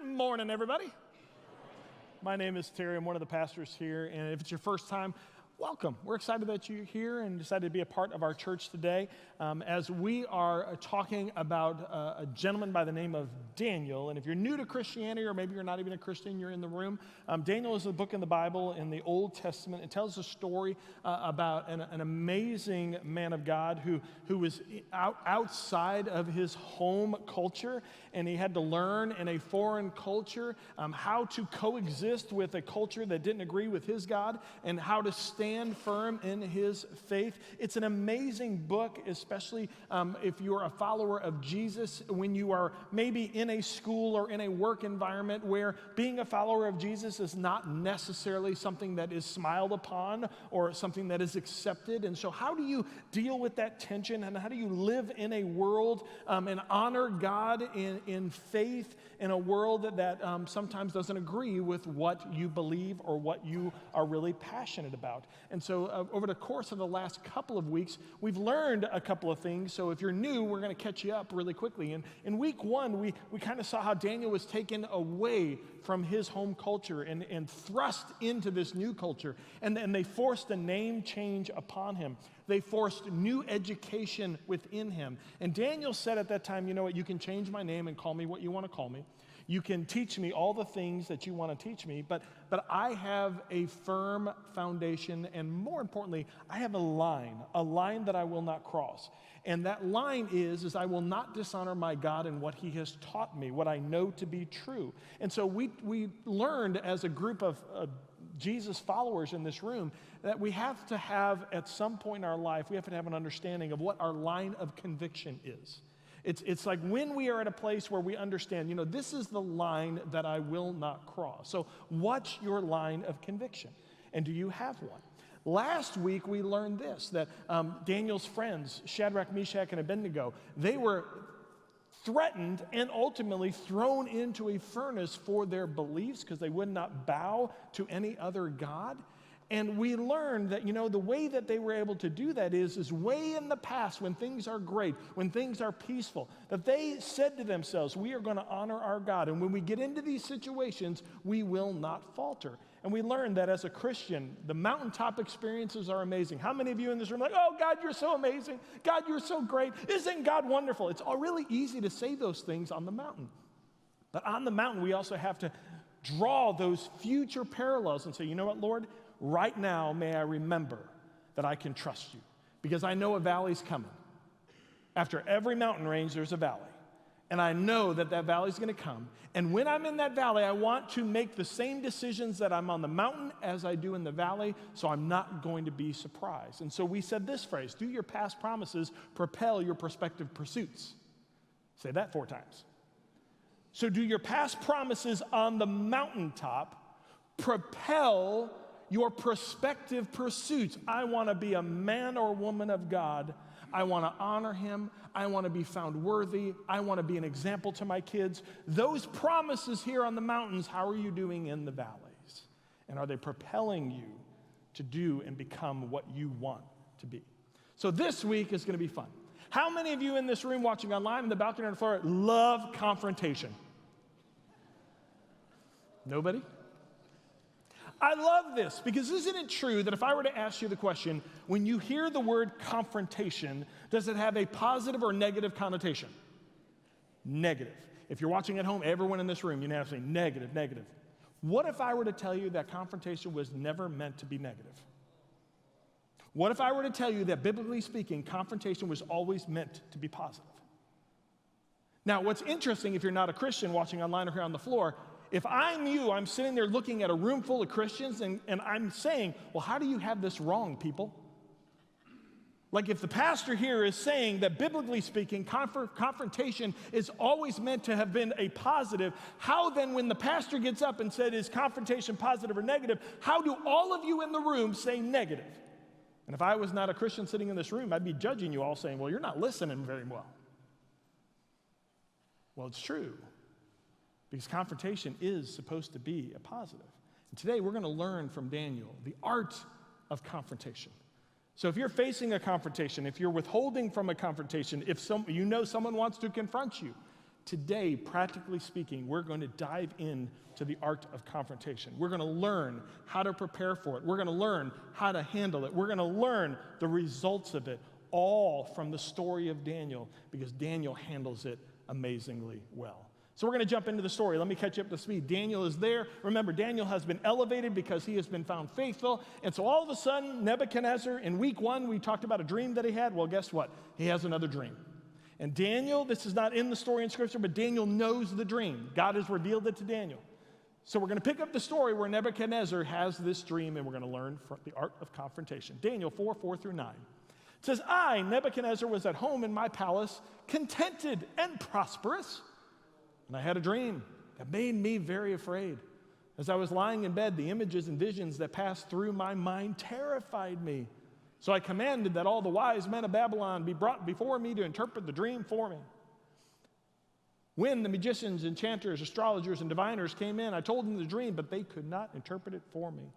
Good morning, everybody. My name is Terry. I'm one of the pastors here, and if it's your first time, welcome. We're excited that you're here and decided to be a part of our church today as we are talking about a gentleman by the name of Daniel. And if you're new to Christianity, or maybe you're not even a Christian, you're in the room, Daniel is a book in the Bible in the Old Testament. It tells a story about an amazing man of God who was outside of his home culture, and he had to learn in a foreign culture how to coexist with a culture that didn't agree with his God and how to stand firm in his faith. It's an amazing book, especially if you're a follower of Jesus, when you are maybe in a school or in a work environment where being a follower of Jesus is not necessarily something that is smiled upon or something that is accepted. And so how do you deal with that tension, and how do you live in a world and honor God in faith in a world that sometimes doesn't agree with what you believe or what you are really passionate about? And so over the course of the last couple of weeks, we've learned a couple of things. So if you're new, we're going to catch you up really quickly. And in week one, we kind of saw how Daniel was taken away from his home culture and thrust into this new culture. And they forced a name change upon him. They forced new education within him. And Daniel said at that time, you know what, you can change my name and call me what you want to call me. You can teach me all the things that you want to teach me, but I have a firm foundation, and more importantly, I have a line that I will not cross. And that line is I will not dishonor my God in what he has taught me, what I know to be true. And so we learned as a group of Jesus followers in this room that we have to have, at some point in our life, we have to have an understanding of what our line of conviction is. It's like when we are at a place where we understand, this is the line that I will not cross. So what's your line of conviction? And do you have one? Last week, we learned this, that Daniel's friends, Shadrach, Meshach, and Abednego, they were threatened and ultimately thrown into a furnace for their beliefs because they would not bow to any other god. And we learned that, the way that they were able to do that is way in the past, when things are great, when things are peaceful, that they said to themselves, we are going to honor our God. And when we get into these situations, we will not falter. And we learned that as a Christian, the mountaintop experiences are amazing. How many of you in this room are like, oh, God, you're so amazing. God, you're so great. Isn't God wonderful? It's all really easy to say those things on the mountain. But on the mountain, we also have to draw those future parallels and say, you know what, Lord? Right now, may I remember that I can trust you, because I know a valley's coming. After every mountain range, there's a valley. And I know that valley's going to come. And when I'm in that valley, I want to make the same decisions that I'm on the mountain as I do in the valley, so I'm not going to be surprised. And so we said this phrase, do your past promises propel your prospective pursuits? Say that 4 times. So do your past promises on the mountaintop propel your prospective pursuits? I want to be a man or woman of God. I want to honor him. I want to be found worthy. I want to be an example to my kids. Those promises here on the mountains, how are you doing in the valleys? And are they propelling you to do and become what you want to be? So this week is going to be fun. How many of you in this room, watching online, in the balcony, on the floor, love confrontation? Nobody? I love this, because isn't it true that if I were to ask you the question, when you hear the word confrontation, does it have a positive or negative connotation? Negative. If you're watching at home, everyone in this room, you have to say negative, negative. What if I were to tell you that confrontation was never meant to be negative? What if I were to tell you that, biblically speaking, confrontation was always meant to be positive? Now, what's interesting, if you're not a Christian watching online or here on the floor, if I'm you, I'm sitting there looking at a room full of Christians, and I'm saying, well, how do you have this wrong, people? Like, if the pastor here is saying that, biblically speaking, confrontation is always meant to have been a positive, how then, when the pastor gets up and said, is confrontation positive or negative, how do all of you in the room say negative? And if I was not a Christian sitting in this room, I'd be judging you all, saying, well, you're not listening very well. Well, it's true. Because confrontation is supposed to be a positive. And today we're going to learn from Daniel the art of confrontation. So if you're facing a confrontation, if you're withholding from a confrontation, if someone wants to confront you, today, practically speaking, we're going to dive into the art of confrontation. We're going to learn how to prepare for it. We're going to learn how to handle it. We're going to learn the results of it, all from the story of Daniel, because Daniel handles it amazingly well. So we're going to jump into the story. Let me catch you up to speed. Daniel is there. Remember, Daniel has been elevated because he has been found faithful. And so all of a sudden, Nebuchadnezzar, in week 1, we talked about a dream that he had. Well, guess what? He has another dream. And Daniel, this is not in the story in Scripture, but Daniel knows the dream. God has revealed it to Daniel. So we're going to pick up the story where Nebuchadnezzar has this dream, and we're going to learn from the art of confrontation. Daniel 4:4-9. It says, I, Nebuchadnezzar, was at home in my palace, contented and prosperous. And I had a dream that made me very afraid. As I was lying in bed, the images and visions that passed through my mind terrified me. So I commanded that all the wise men of Babylon be brought before me to interpret the dream for me. When the magicians, enchanters, astrologers, and diviners came in, I told them the dream, but they could not interpret it for me.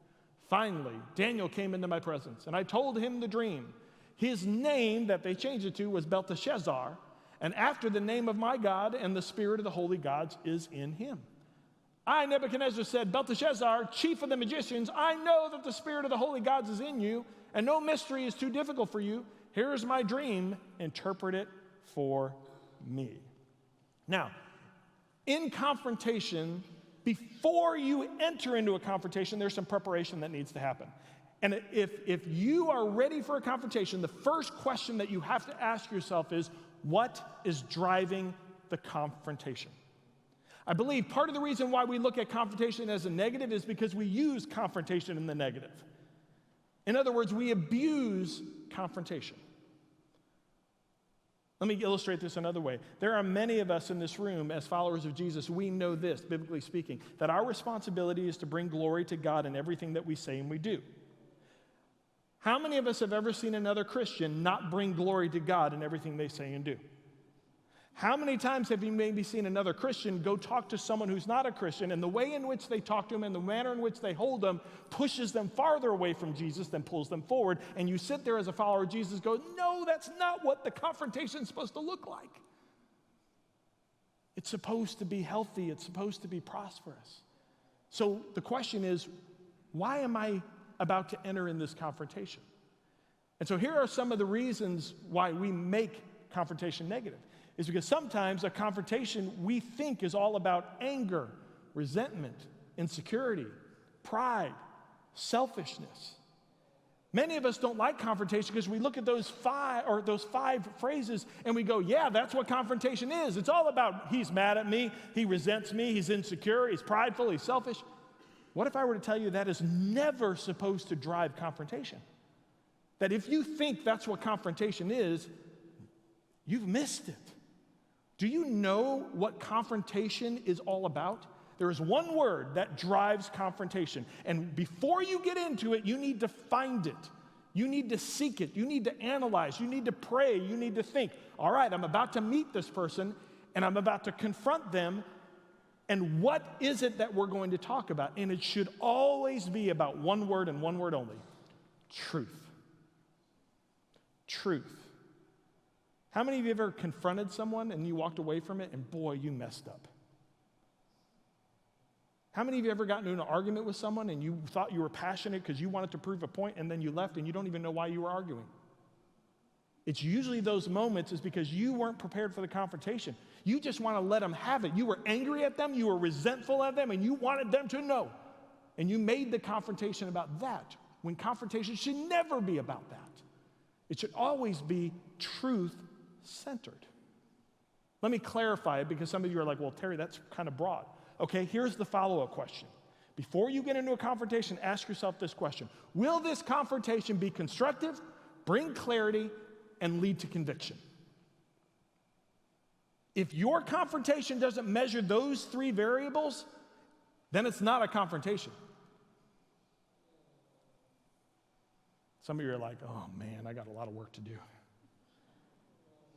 Finally, Daniel came into my presence, and I told him the dream. His name that they changed it to was Belteshazzar, and after the name of my God, and the spirit of the holy gods is in him. I, Nebuchadnezzar, said, Belteshazzar, chief of the magicians, I know that the spirit of the holy gods is in you, and no mystery is too difficult for you. Here is my dream. Interpret it for me. Now, in confrontation, before you enter into a confrontation, there's some preparation that needs to happen. And if you are ready for a confrontation, the first question that you have to ask yourself is, what is driving the confrontation? I believe part of the reason why we look at confrontation as a negative is because we use confrontation in the negative. In other words, we abuse confrontation. Let me illustrate this another way. There are many of us in this room as followers of Jesus. We know this, biblically speaking, that our responsibility is to bring glory to God in everything that we say and we do. How many of us have ever seen another Christian not bring glory to God in everything they say and do? How many times have you maybe seen another Christian go talk to someone who's not a Christian, and the way in which they talk to him and the manner in which they hold them pushes them farther away from Jesus than pulls them forward, and you sit there as a follower of Jesus and go, no, that's not what the confrontation is supposed to look like. It's supposed to be healthy. It's supposed to be prosperous. So the question is, why am I about to enter in this confrontation? And so here are some of the reasons why we make confrontation negative. Is because sometimes a confrontation we think is all about anger, resentment, insecurity, pride, selfishness. Many of us don't like confrontation because we look at those five phrases and we go, yeah, that's what confrontation is. It's all about he's mad at me, he resents me, he's insecure, he's prideful, he's selfish. What if I were to tell you that is never supposed to drive confrontation? That if you think that's what confrontation is, you've missed it. Do you know what confrontation is all about? There is one word that drives confrontation. And before you get into it, you need to find it. You need to seek it. You need to analyze. You need to pray. You need to think, all right, I'm about to meet this person, and I'm about to confront them. And what is it that we're going to talk about? And it should always be about one word and one word only: truth. Truth. How many of you ever confronted someone and you walked away from it and boy, you messed up? How many of you ever gotten into an argument with someone and you thought you were passionate because you wanted to prove a point and then you left and you don't even know why you were arguing? It's usually those moments is because you weren't prepared for the confrontation. You just want to let them have it. You were angry at them, you were resentful of them, and you wanted them to know. And you made the confrontation about that, when confrontation should never be about that. It should always be truth-centered. Let me clarify it because some of you are like, well, Terry, that's kind of broad. Okay, here's the follow-up question. Before you get into a confrontation, ask yourself this question: will this confrontation be constructive, bring clarity, and lead to conviction? If your confrontation doesn't measure those three variables, then it's not a confrontation. Some of you are like, oh man, I got a lot of work to do.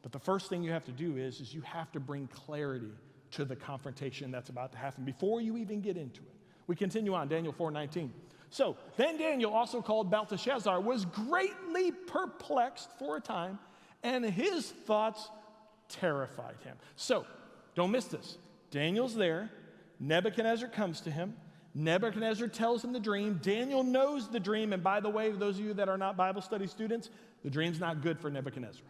But the first thing you have to do is you have to bring clarity to the confrontation that's about to happen before you even get into it. We continue on, Daniel 4:19. So then Daniel, also called Belteshazzar, was greatly perplexed for a time, and his thoughts terrified him. So Don't miss this. Daniel's there. Nebuchadnezzar comes to him. Nebuchadnezzar tells him the dream. Daniel knows the dream. And by the way, those of you that are not Bible study students, the dream's not good for Nebuchadnezzar.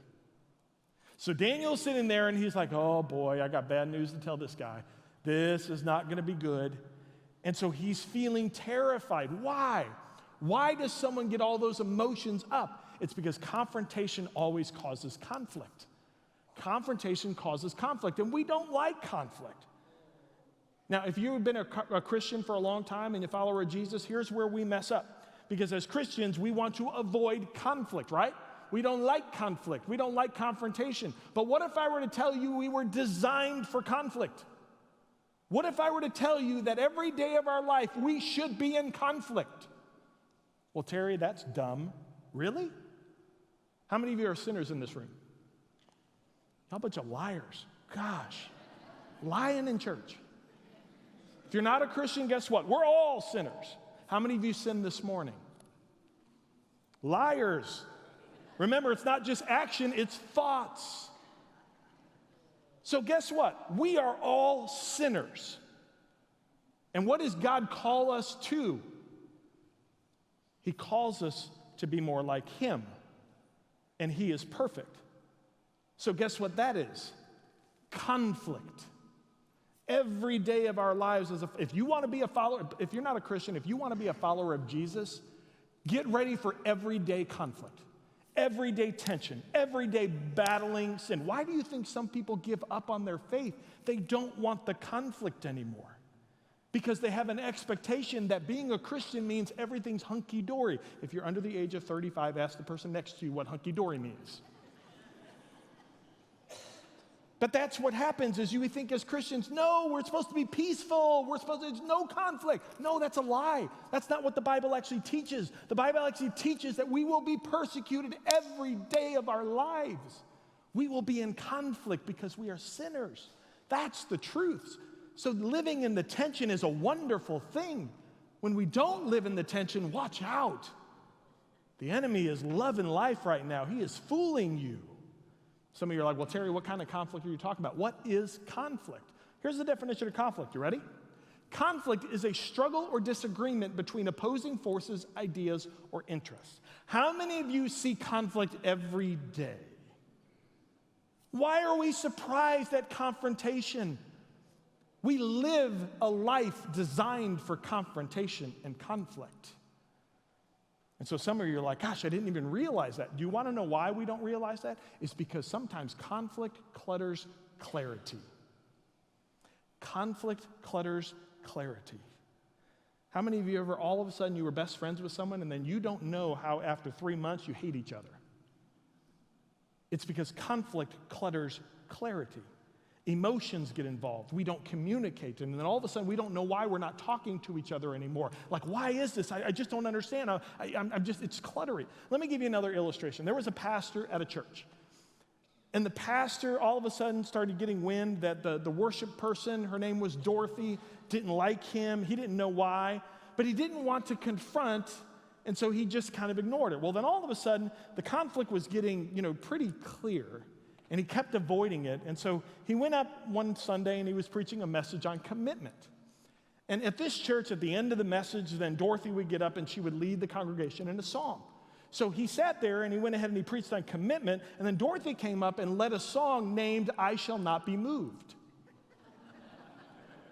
So Daniel's sitting there and he's like, oh boy, I got bad news to tell this guy. This is not going to be good. And so he's feeling terrified. Why? Why does someone get all those emotions up? It's because confrontation always causes conflict. Confrontation causes conflict, and we don't like conflict. Now, if you've been a Christian for a long time and you're a follower of Jesus, here's where we mess up. Because as Christians, we want to avoid conflict, right? We don't like conflict. We don't like confrontation. But what if I were to tell you we were designed for conflict? What if I were to tell you that every day of our life we should be in conflict? Well, Terry, that's dumb. Really? How many of you are sinners in this room? How bunch of liars. Gosh, lying in church. If you're not a Christian, guess what? We're all sinners. How many of you sinned this morning? Liars. Remember, it's not just action, it's thoughts. So guess what? We are all sinners. And what does God call us to? He calls us to be more like Him. And He is perfect. So guess what that is? Conflict. Every day of our lives, if you want to be a follower, if you're not a Christian, if you want to be a follower of Jesus, get ready for everyday conflict, everyday tension, everyday battling sin. Why do you think some people give up on their faith? They don't want the conflict anymore because they have an expectation that being a Christian means everything's hunky-dory. If you're under the age of 35, ask the person next to you what hunky-dory means. But that's what happens is you think as Christians, no, we're supposed to be peaceful. There's no conflict. No, that's a lie. That's not what the Bible actually teaches. The Bible actually teaches that we will be persecuted every day of our lives. We will be in conflict because we are sinners. That's the truth. So living in the tension is a wonderful thing. When we don't live in the tension, watch out. The enemy is loving life right now. He is fooling you. Some of you are like, well, Terry, what kind of conflict are you talking about? What is conflict? Here's the definition of conflict. You ready? Conflict is a struggle or disagreement between opposing forces, ideas, or interests. How many of you see conflict every day? Why are we surprised at confrontation? We live a life designed for confrontation and conflict. And so some of you are like, gosh, I didn't even realize that. Do you want to know why we don't realize that? It's because sometimes conflict clutters clarity. Conflict clutters clarity. How many of you ever, all of a sudden, you were best friends with someone and then you don't know how after 3 months you hate each other? It's because conflict clutters clarity. Emotions get involved. We don't communicate. And then all of a sudden, we don't know why we're not talking to each other anymore. Like, why is this? I just don't understand. It's cluttery. Let me give you another illustration. There was a pastor at a church. And the pastor all of a sudden started getting wind that the worship person, her name was Dorothy, didn't like him. He didn't know why. But he didn't want to confront, and so he just kind of ignored it. Well, then all of a sudden, the conflict was getting, pretty clear. And he kept avoiding it. And so he went up one Sunday and he was preaching a message on commitment. And at this church, at the end of the message, then Dorothy would get up and she would lead the congregation in a song. So he sat there and he went ahead and he preached on commitment. And then Dorothy came up and led a song named I Shall Not Be Moved.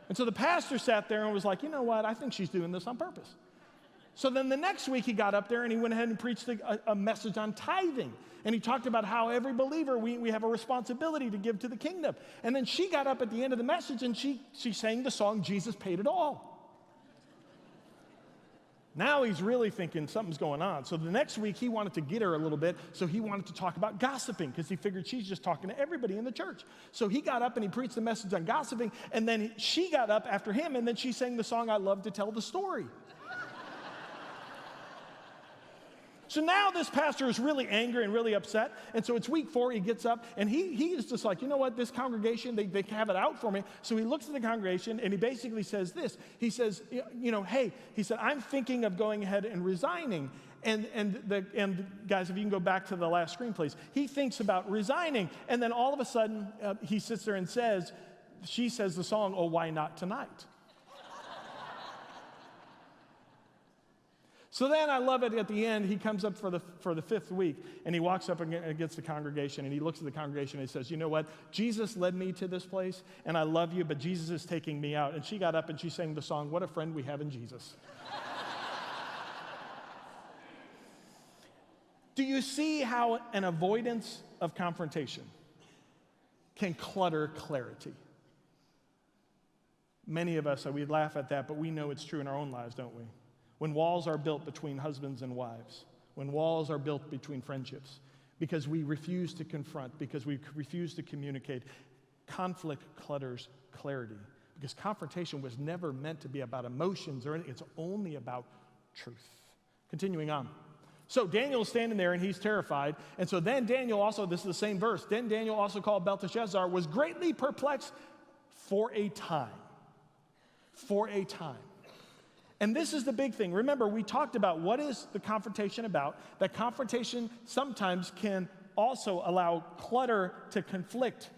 And so the pastor sat there and was like, you know what? I think she's doing this on purpose. So then the next week he got up there and he went ahead and preached a message on tithing. And he talked about how every believer, we have a responsibility to give to the kingdom. And then she got up at the end of the message and she sang the song, Jesus Paid It All. Now he's really thinking something's going on. So the next week he wanted to get her a little bit, so he wanted to talk about gossiping because he figured she's just talking to everybody in the church. So he got up and he preached the message on gossiping, and then she got up after him and then she sang the song, I Love to Tell the Story. So now this pastor is really angry and really upset. And so it's week 4, he gets up and he is just like, you know what, this congregation, they have it out for me. So he looks at the congregation and he basically says this. He says, hey, he said, I'm thinking of going ahead and resigning. And guys, if you can go back to the last screen, please. He thinks about resigning. And then all of a sudden, he sits there and says, she says the song, "Oh, Why Not Tonight?" So then I love it at the end, he comes up for the fifth week, and he walks up against the congregation, and he looks at the congregation, and he says, "You know what? Jesus led me to this place, and I love you, but Jesus is taking me out." And she got up and she sang the song, "What a Friend We Have in Jesus." Do you see how an avoidance of confrontation can clutter clarity? Many of us, we laugh at that, but we know it's true in our own lives, don't we? When walls are built between husbands and wives, when walls are built between friendships, because we refuse to confront, because we refuse to communicate, conflict clutters clarity. Because confrontation was never meant to be about emotions or anything, it's only about truth. Continuing on. So Daniel's standing there and he's terrified. And so then Daniel also, this is the same verse, then Daniel, also called Belteshazzar, was greatly perplexed for a time. For a time. And this is the big thing. Remember, we talked about what is the confrontation about. That confrontation sometimes can also allow clutter to conflict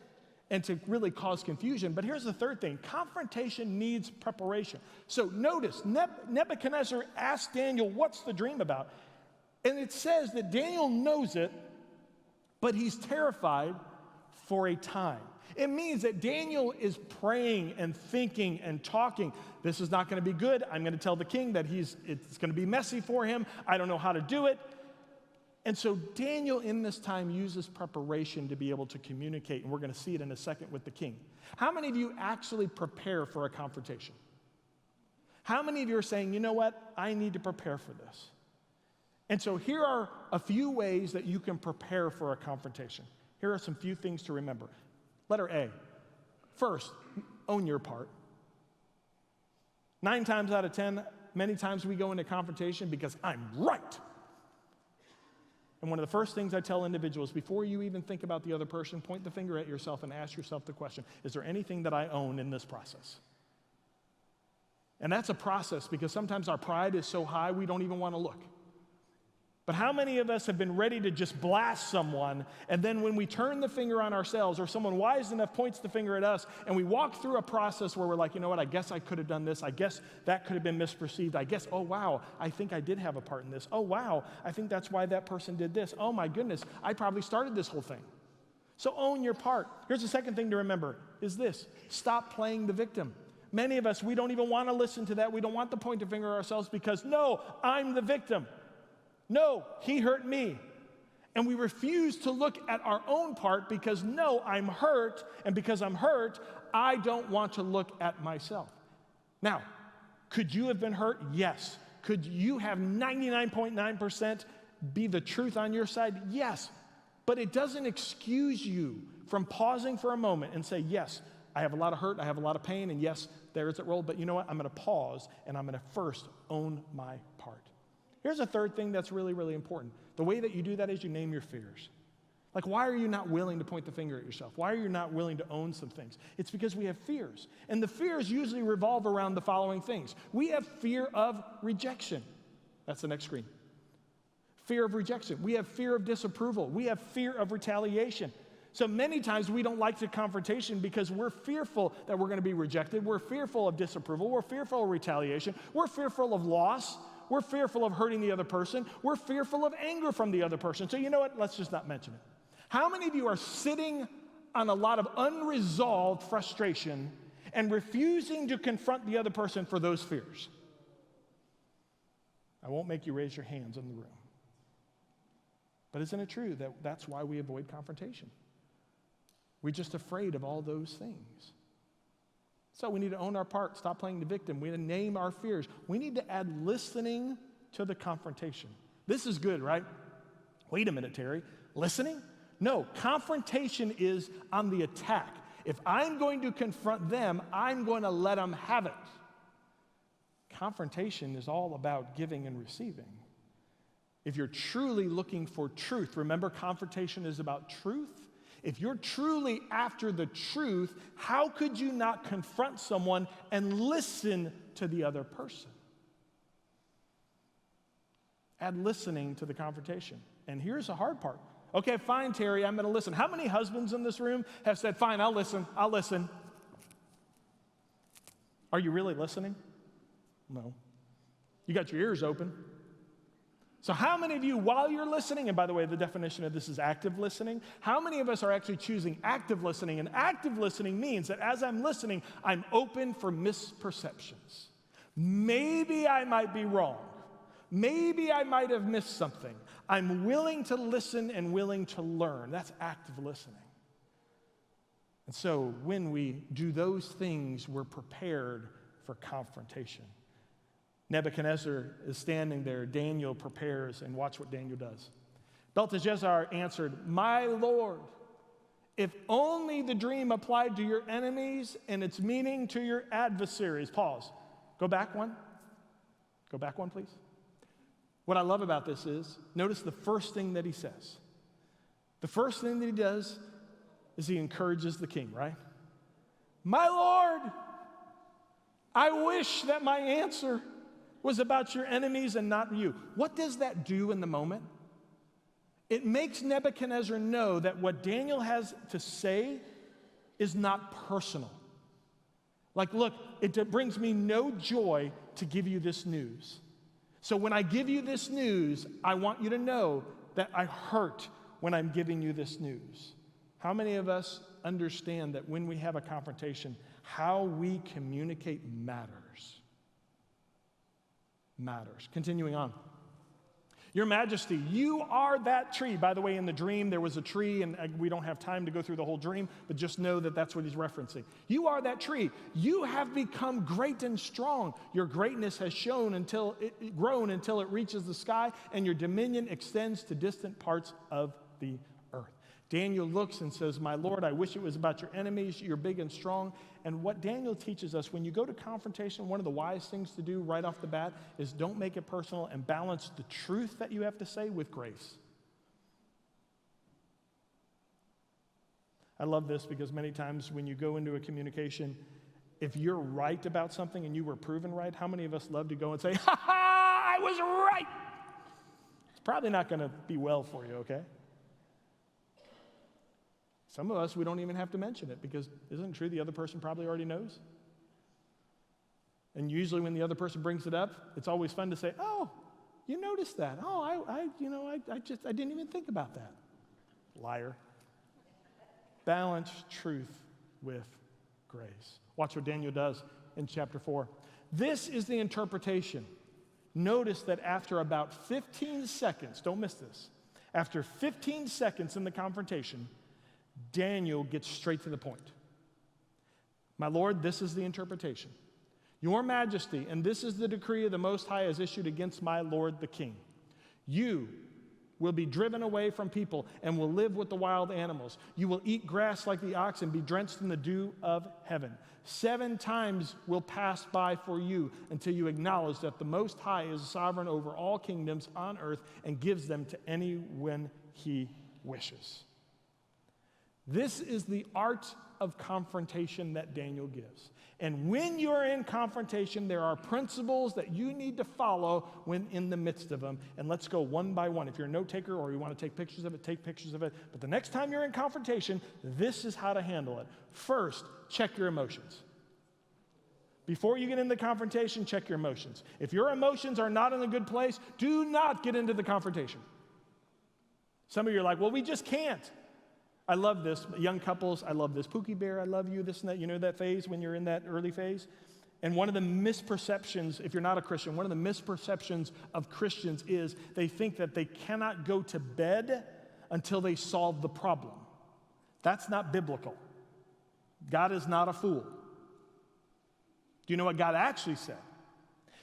and to really cause confusion. But here's the third thing. Confrontation needs preparation. So notice, Nebuchadnezzar asked Daniel, "What's the dream about?" And it says that Daniel knows it, but he's terrified for a time. It means that Daniel is praying and thinking and talking. This is not going to be good. I'm going to tell the king that it's going to be messy for him. I don't know how to do it. And so Daniel in this time uses preparation to be able to communicate, and we're going to see it in a second with the king. How many of you actually prepare for a confrontation? How many of you are saying, "You know what? I need to prepare for this"? And so here are a few ways that you can prepare for a confrontation. Here are some few things to remember. Letter A. First, own your part. 9 times out of 10, many times we go into confrontation because I'm right. And one of the first things I tell individuals, before you even think about the other person, point the finger at yourself and ask yourself the question, is there anything that I own in this process? And that's a process because sometimes our pride is so high we don't even want to look. But how many of us have been ready to just blast someone, and then when we turn the finger on ourselves, or someone wise enough points the finger at us, and we walk through a process where we're like, "You know what, I guess I could have done this. I guess that could have been misperceived. I guess, oh wow, I think I did have a part in this. Oh wow, I think that's why that person did this. Oh my goodness, I probably started this whole thing." So own your part. Here's the second thing to remember, is this: stop playing the victim. Many of us, we don't even want to listen to that. We don't want to point the finger at ourselves because, no, I'm the victim. No, he hurt me. And we refuse to look at our own part because, no, I'm hurt, and because I'm hurt, I don't want to look at myself. Now, could you have been hurt? Yes. Could you have 99.9% be the truth on your side? Yes. But it doesn't excuse you from pausing for a moment and say, yes, I have a lot of hurt, I have a lot of pain, and yes, there is that role, but you know what? I'm going to pause, and I'm going to first own my part. Here's a third thing that's really, really important. The way that you do that is you name your fears. Like, why are you not willing to point the finger at yourself? Why are you not willing to own some things? It's because we have fears. And the fears usually revolve around the following things. We have fear of rejection. That's the next screen. Fear of rejection. We have fear of disapproval. We have fear of retaliation. So many times we don't like the confrontation because we're fearful that we're going to be rejected. We're fearful of disapproval. We're fearful of retaliation. We're fearful of loss. We're fearful of hurting the other person. We're fearful of anger from the other person. So you know what? Let's just not mention it. How many of you are sitting on a lot of unresolved frustration and refusing to confront the other person for those fears? I won't make you raise your hands in the room. But isn't it true that that's why we avoid confrontation? We're just afraid of all those things. So we need to own our part, stop playing the victim. We need to name our fears. We need to add listening to the confrontation. This is good, right? Wait a minute, Terry. Listening? No, confrontation is on the attack. If I'm going to confront them, I'm going to let them have it. Confrontation is all about giving and receiving. If you're truly looking for truth, remember, confrontation is about truth. If you're truly after the truth, how could you not confront someone and listen to the other person? Add listening to the confrontation. And here's the hard part. Okay, fine, Terry, I'm going to listen. How many husbands in this room have said, fine, I'll listen. Are you really listening? No. You got your ears open. So how many of you, while you're listening, and by the way, the definition of this is active listening, how many of us are actually choosing active listening? And active listening means that as I'm listening, I'm open for misperceptions. Maybe I might be wrong. Maybe I might have missed something. I'm willing to listen and willing to learn. That's active listening. And so when we do those things, we're prepared for confrontation. Nebuchadnezzar is standing there. Daniel prepares, and watch what Daniel does. Belteshazzar answered, "My Lord, if only the dream applied to your enemies and its meaning to your adversaries." Pause. Go back one. Go back one, please. What I love about this is, notice the first thing that he says. The first thing that he does is he encourages the king, right? "My Lord, I wish that my answer was about your enemies and not you." What does that do in the moment? It makes Nebuchadnezzar know that what Daniel has to say is not personal. Like, look, it brings me no joy to give you this news. So when I give you this news, I want you to know that I hurt when I'm giving you this news. How many of us understand that when we have a confrontation, how we communicate matters? Matters. Continuing on. "Your Majesty, you are that tree." By the way, in the dream, there was a tree, and we don't have time to go through the whole dream, but just know that that's what he's referencing. "You are that tree. You have become great and strong. Your greatness has grown until it reaches the sky, and your dominion extends to distant parts of the earth." Daniel looks and says, "My Lord, I wish it was about your enemies. You're big and strong." And what Daniel teaches us, when you go to confrontation, one of the wise things to do right off the bat is don't make it personal and balance the truth that you have to say with grace. I love this because many times when you go into a communication, if you're right about something and you were proven right, how many of us love to go and say, "Ha ha, I was right"? It's probably not going to be well for you, okay? Some of us, we don't even have to mention it because isn't it true the other person probably already knows? And usually when the other person brings it up, it's always fun to say, "Oh, you noticed that. Oh, I didn't even think about that." Liar. Balance truth with grace. Watch what Daniel does in chapter 4. This is the interpretation. Notice that after about 15 seconds, don't miss this, after 15 seconds in the confrontation, Daniel gets straight to the point. "My Lord, this is the interpretation. Your Majesty, and this is the decree of the Most High has issued against my Lord the King. You will be driven away from people and will live with the wild animals. You will eat grass like the ox and be drenched in the dew of heaven. 7 times will pass by for you until you acknowledge that the Most High is sovereign over all kingdoms on earth and gives them to anyone he wishes." This is the art of confrontation that Daniel gives. And when you're in confrontation, there are principles that you need to follow when in the midst of them. And let's go one by one. If you're a note taker or you want to take pictures of it, take pictures of it. But the next time you're in confrontation, this is how to handle it. First, check your emotions. Before you get into the confrontation, check your emotions. If your emotions are not in a good place, do not get into the confrontation. Some of you are like, "Well, we just can't." I love this. Young couples, I love this. Pookie Bear, I love you, this and that. You know that phase when you're in that early phase? And one of the misperceptions, if you're not a Christian, one of the misperceptions of Christians is they think that they cannot go to bed until they solve the problem. That's not biblical. God is not a fool. Do you know what God actually said?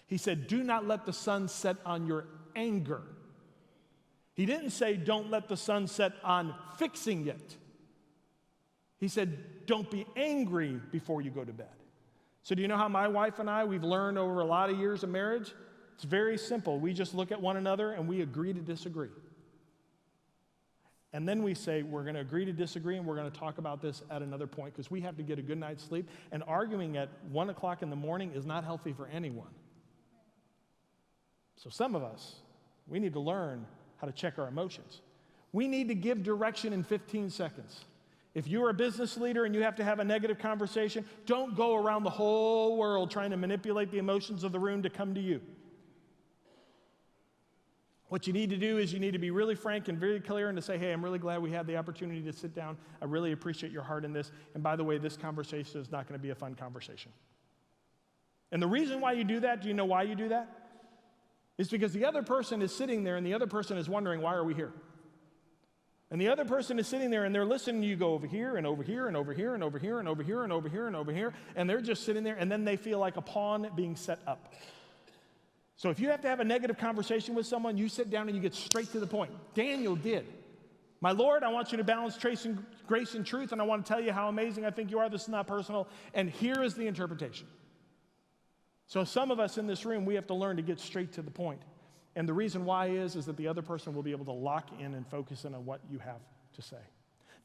He said, "Do not let the sun set on your anger." He didn't say, "Don't let the sun set on fixing it." He said, "Don't be angry before you go to bed." So do you know how my wife and I, we've learned over a lot of years of marriage? It's very simple. We just look at one another and we agree to disagree. And then we say, we're going to agree to disagree and we're going to talk about this at another point because we have to get a good night's sleep. And arguing at 1 o'clock in the morning is not healthy for anyone. So some of us, we need to learn how to check our emotions. We need to give direction in 15 seconds. If you're a business leader and you have to have a negative conversation, don't go around the whole world trying to manipulate the emotions of the room to come to you. What you need to do is you need to be really frank and very clear and to say, hey, I'm really glad we had the opportunity to sit down. I really appreciate your heart in this. And by the way, this conversation is not going to be a fun conversation. And the reason why you do that, do you know why you do that? It's because the other person is sitting there and the other person is wondering, why are we here? And the other person is sitting there and they're listening to you go over here and over here and over here and over here and over here and over here and over here, and they're just sitting there, and then they feel like a pawn being set up. So if you have to have a negative conversation with someone, you sit down and you get straight to the point. Daniel did. My Lord, I want you to balance grace and truth, and I want to tell you how amazing I think you are. This is not personal. And here is the interpretation. So some of us in this room, we have to learn to get straight to the point. And the reason why is that the other person will be able to lock in and focus in on what you have to say.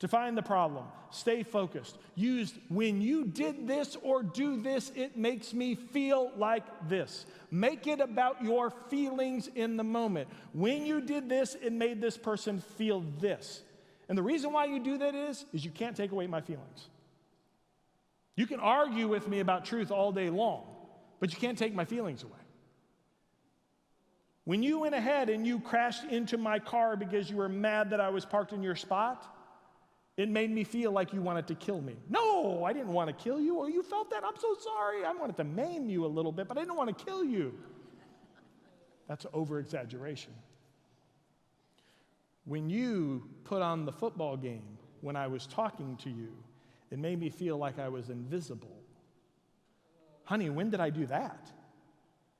To find the problem, stay focused. Use, when you did this or do this, it makes me feel like this. Make it about your feelings in the moment. When you did this, it made this person feel this. And the reason why you do that is you can't take away my feelings. You can argue with me about truth all day long, but you can't take my feelings away. When you went ahead and you crashed into my car because you were mad that I was parked in your spot, it made me feel like you wanted to kill me. No, I didn't want to kill you. Oh, you felt that? I'm so sorry. I wanted to maim you a little bit, but I didn't want to kill you. That's over-exaggeration. When you put on the football game when I was talking to you, it made me feel like I was invisible. Honey, when did I do that?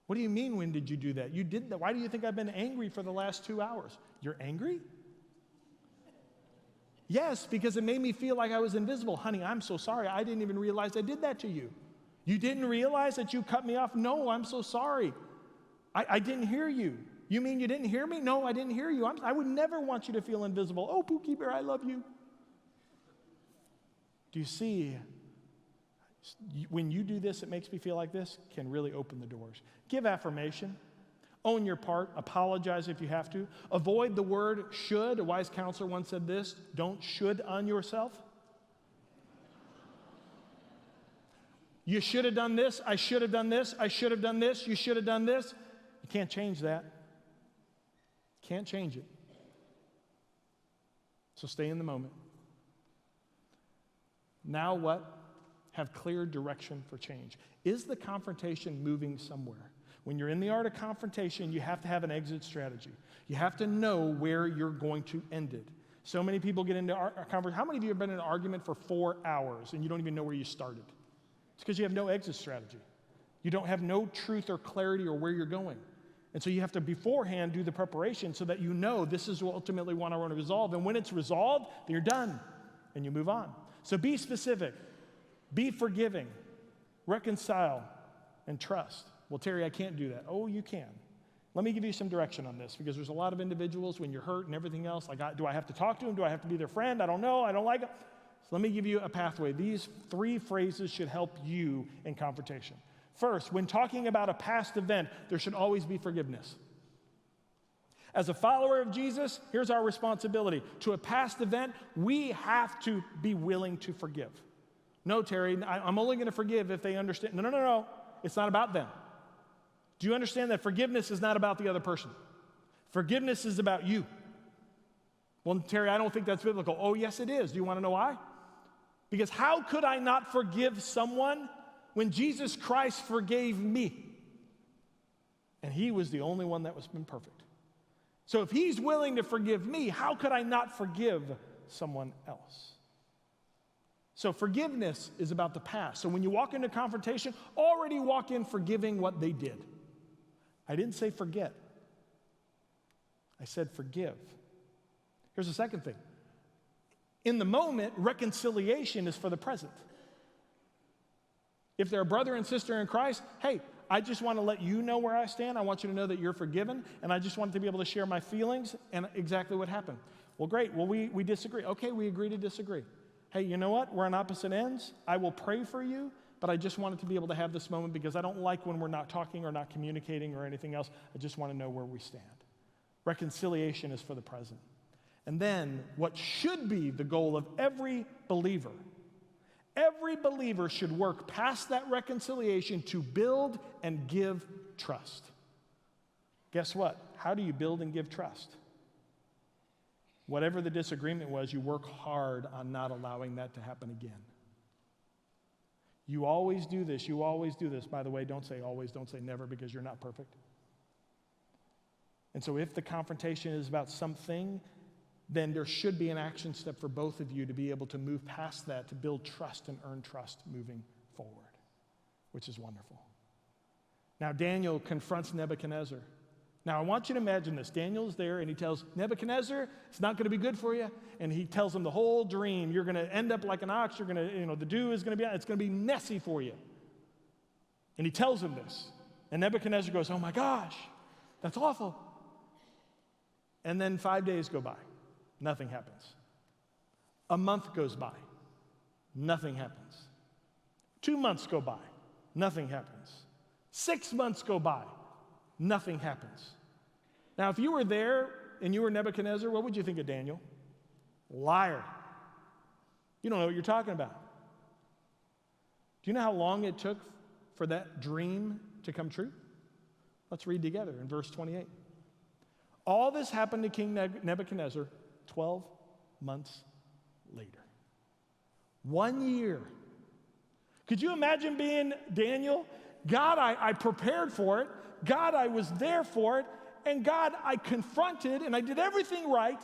What do you mean, when did you do that? You did that. Why do you think I've been angry for the last 2 hours? You're angry? Yes, because it made me feel like I was invisible. Honey, I'm so sorry. I didn't even realize I did that to you. You didn't realize that you cut me off? No, I'm so sorry. I didn't hear you. You mean you didn't hear me? No, I didn't hear you. I would never want you to feel invisible. Oh, Pookie Bear, I love you. Do you see? When you do this, it makes me feel like this, can really open the doors. Give affirmation. Own your part. Apologize if you have to. Avoid the word should. A wise counselor once said this: don't should on yourself. You should have done this. I should have done this. I should have done this. You should have done this. You can't change that. Can't change it. So stay in the moment. Now what? Have clear direction for change. Is the confrontation moving somewhere? When you're in the art of confrontation, you have to have an exit strategy. You have to know where you're going to end it. So many people get into a conversation. How many of you have been in an argument for 4 hours and you don't even know where you started? It's because you have no exit strategy. You don't have no truth or clarity or where you're going. And so you have to beforehand do the preparation so that you know this is ultimately what I want to resolve. And when it's resolved, then you're done and you move on. So be specific. Be forgiving, reconcile, and trust. Well, Terry, I can't do that. Oh, you can. Let me give you some direction on this, because there's a lot of individuals when you're hurt and everything else, like, do I have to talk to them? Do I have to be their friend? I don't know. I don't like it. So let me give you a pathway. These 3 phrases should help you in confrontation. First, when talking about a past event, there should always be forgiveness. As a follower of Jesus, here's our responsibility. To a past event, we have to be willing to forgive. No, Terry, I'm only going to forgive if they understand. No. It's not about them. Do you understand that forgiveness is not about the other person? Forgiveness is about you. Well, Terry, I don't think that's biblical. Oh, yes, it is. Do you want to know why? Because how could I not forgive someone when Jesus Christ forgave me? And he was the only one that was been perfect. So if he's willing to forgive me, how could I not forgive someone else? So forgiveness is about the past. So when you walk into confrontation, already walk in forgiving what they did. I didn't say forget. I said forgive. Here's the second thing. In the moment, reconciliation is for the present. If they're a brother and sister in Christ, hey, I just want to let you know where I stand. I want you to know that you're forgiven, and I just want to be able to share my feelings and exactly what happened. Well, great. Well, we disagree. Okay, we agree to disagree. Hey, you know what? We're on opposite ends. I will pray for you, but I just wanted to be able to have this moment because I don't like when we're not talking or not communicating or anything else. I just want to know where we stand. Reconciliation is for the present. And then what should be the goal of every believer should work past that reconciliation to build and give trust. Guess what? How do you build and give trust? Whatever the disagreement was, you work hard on not allowing that to happen again. You always do this. You always do this. By the way, don't say always, don't say never, because you're not perfect. And so if the confrontation is about something, then there should be an action step for both of you to be able to move past that, to build trust and earn trust moving forward, which is wonderful. Now, Daniel confronts Nebuchadnezzar. Now, I want you to imagine this. Daniel's there, and he tells Nebuchadnezzar, it's not going to be good for you. And he tells him the whole dream. You're going to end up like an ox. You're going to, the dew is going to be, it's going to be messy for you. And he tells him this. And Nebuchadnezzar goes, oh my gosh, that's awful. And then 5 days go by. Nothing happens. A month goes by. Nothing happens. 2 months go by. Nothing happens. 6 months go by. Nothing happens. Now, if you were there and you were Nebuchadnezzar, what would you think of Daniel? Liar. You don't know what you're talking about. Do you know how long it took for that dream to come true? Let's read together in verse 28. All this happened to King Nebuchadnezzar 12 months later. 1 year. Could you imagine being Daniel? God, I prepared for it. God, I was there for it. And God, I confronted and I did everything right.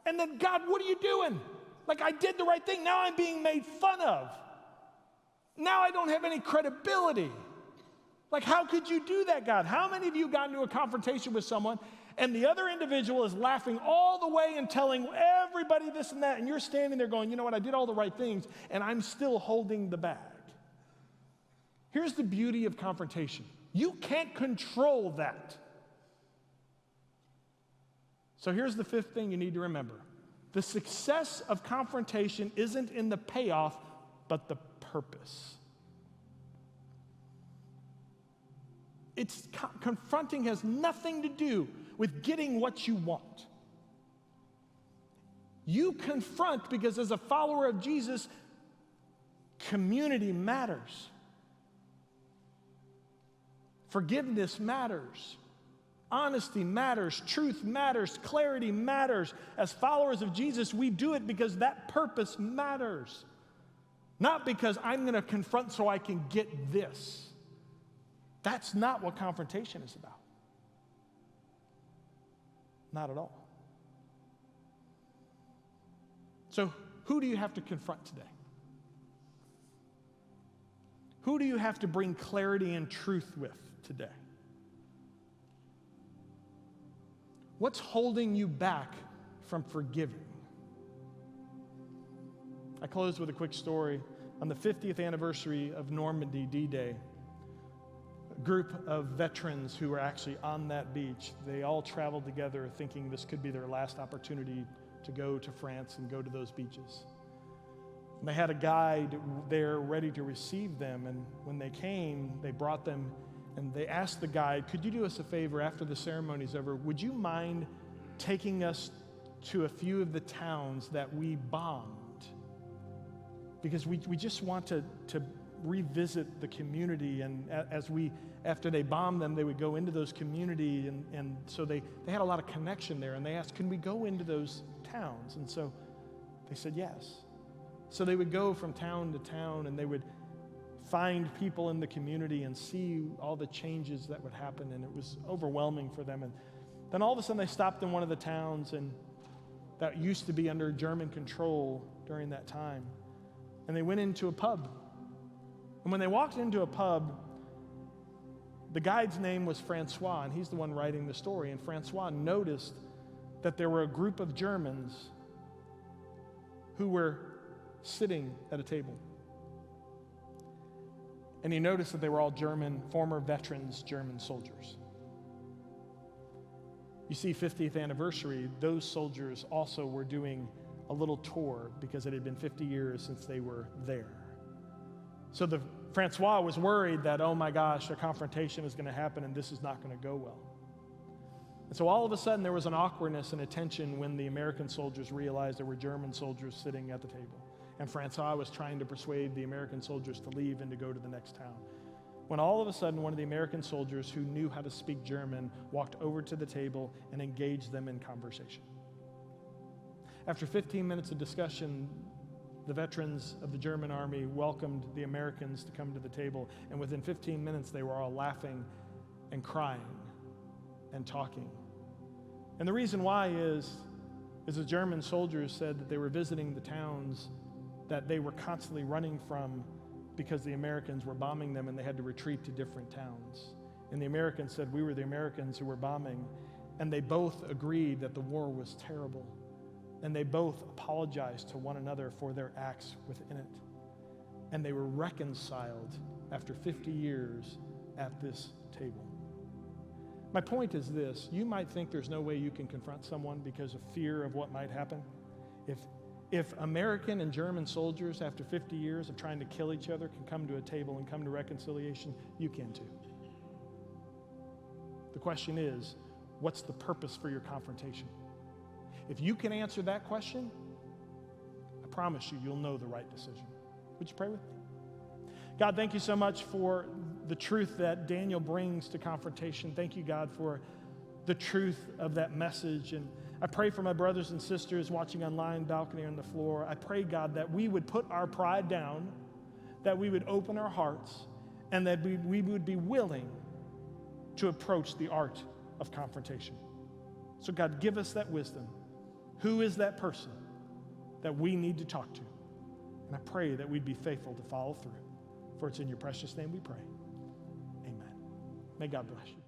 And then, God, what are you doing? Like, I did the right thing. Now I'm being made fun of. Now I don't have any credibility. Like, how could you do that, God? How many of you got into a confrontation with someone and the other individual is laughing all the way and telling everybody this and that, and you're standing there going, you know what, I did all the right things, and I'm still holding the bag. Here's the beauty of confrontation. You can't control that. So here's the fifth thing you need to remember. The success of confrontation isn't in the payoff, but the purpose. Confronting has nothing to do with getting what you want. You confront because as a follower of Jesus, community matters. Forgiveness matters. Honesty matters. Truth matters. Clarity matters. As followers of Jesus, we do it because that purpose matters. Not because I'm going to confront so I can get this. That's not what confrontation is about. Not at all. So, who do you have to confront today? Who do you have to bring clarity and truth with today? What's holding you back from forgiving? I close with a quick story. On the 50th anniversary of Normandy D-Day, a group of veterans who were actually on that beach, they all traveled together thinking this could be their last opportunity to go to France and go to those beaches. And they had a guide there ready to receive them, and when they came, they brought them, and they asked the guide, could you do us a favor after the ceremony's over? Would you mind taking us to a few of the towns that we bombed? Because we just want to revisit the community, and after they bombed them, they would go into those community, and so they had a lot of connection there, and they asked, can we go into those towns? And so they said yes. So they would go from town to town, and they would find people in the community and see all the changes that would happen, and it was overwhelming for them. And then all of a sudden they stopped in one of the towns, and that used to be under German control during that time. And they went into a pub. And when they walked into a pub, the guide's name was Francois, and he's the one writing the story. And Francois noticed that there were a group of Germans who were sitting at a table. And he noticed that they were all former veterans, German soldiers. You see, 50th anniversary, those soldiers also were doing a little tour because it had been 50 years since they were there. So Francois was worried that, oh my gosh, a confrontation is going to happen and this is not going to go well. And so all of a sudden there was an awkwardness and a tension when the American soldiers realized there were German soldiers sitting at the table. And Francois was trying to persuade the American soldiers to leave and to go to the next town. When all of a sudden one of the American soldiers who knew how to speak German walked over to the table and engaged them in conversation. After 15 minutes of discussion, the veterans of the German army welcomed the Americans to come to the table, and within 15 minutes they were all laughing and crying and talking. And the reason why is the German soldiers said that they were visiting the towns that they were constantly running from because the Americans were bombing them and they had to retreat to different towns. And the Americans said, we were the Americans who were bombing. And they both agreed that the war was terrible. And they both apologized to one another for their acts within it. And they were reconciled after 50 years at this table. My point is this: you might think there's no way you can confront someone because of fear of what might happen. If American and German soldiers, after 50 years of trying to kill each other, can come to a table and come to reconciliation, you can too. The question is, what's the purpose for your confrontation? If you can answer that question, I promise you, you'll know the right decision. Would you pray with me? God, thank you so much for the truth that Daniel brings to confrontation. Thank you, God, for the truth of that message. And I pray for my brothers and sisters watching online, balcony, on the floor. I pray, God, that we would put our pride down, that we would open our hearts, and that we would be willing to approach the art of confrontation. So, God, give us that wisdom. Who is that person that we need to talk to? And I pray that we'd be faithful to follow through. For it's in your precious name we pray. Amen. May God bless you.